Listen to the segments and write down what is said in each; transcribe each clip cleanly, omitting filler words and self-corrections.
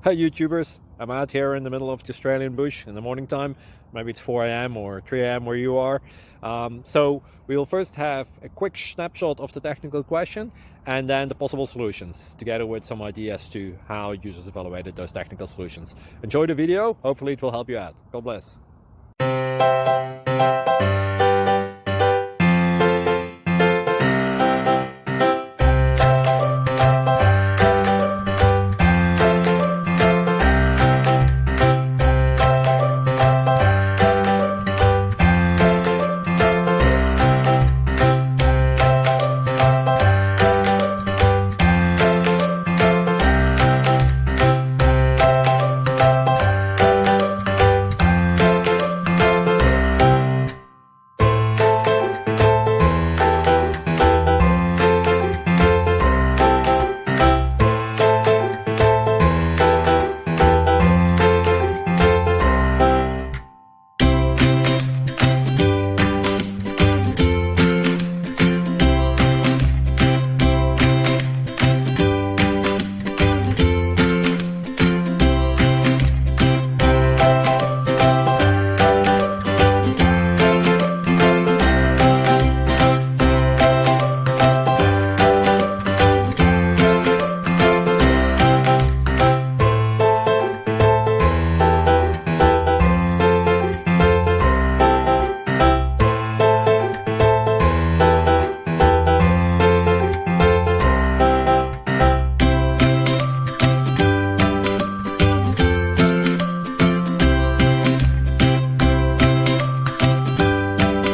Hi YouTubers, I'm out here in the middle of the Australian bush in the morning time. Maybe it's 4 a.m. or 3 a.m. where you are. So we'll first have a quick snapshot of the technical question and then the possible solutions, together with some ideas to how users evaluated those technical solutions. Enjoy the video, hopefully it will help you out. God bless.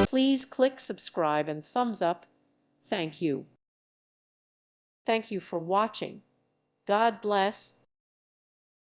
Please click subscribe and thumbs up. Thank you. Thank you for watching. God bless.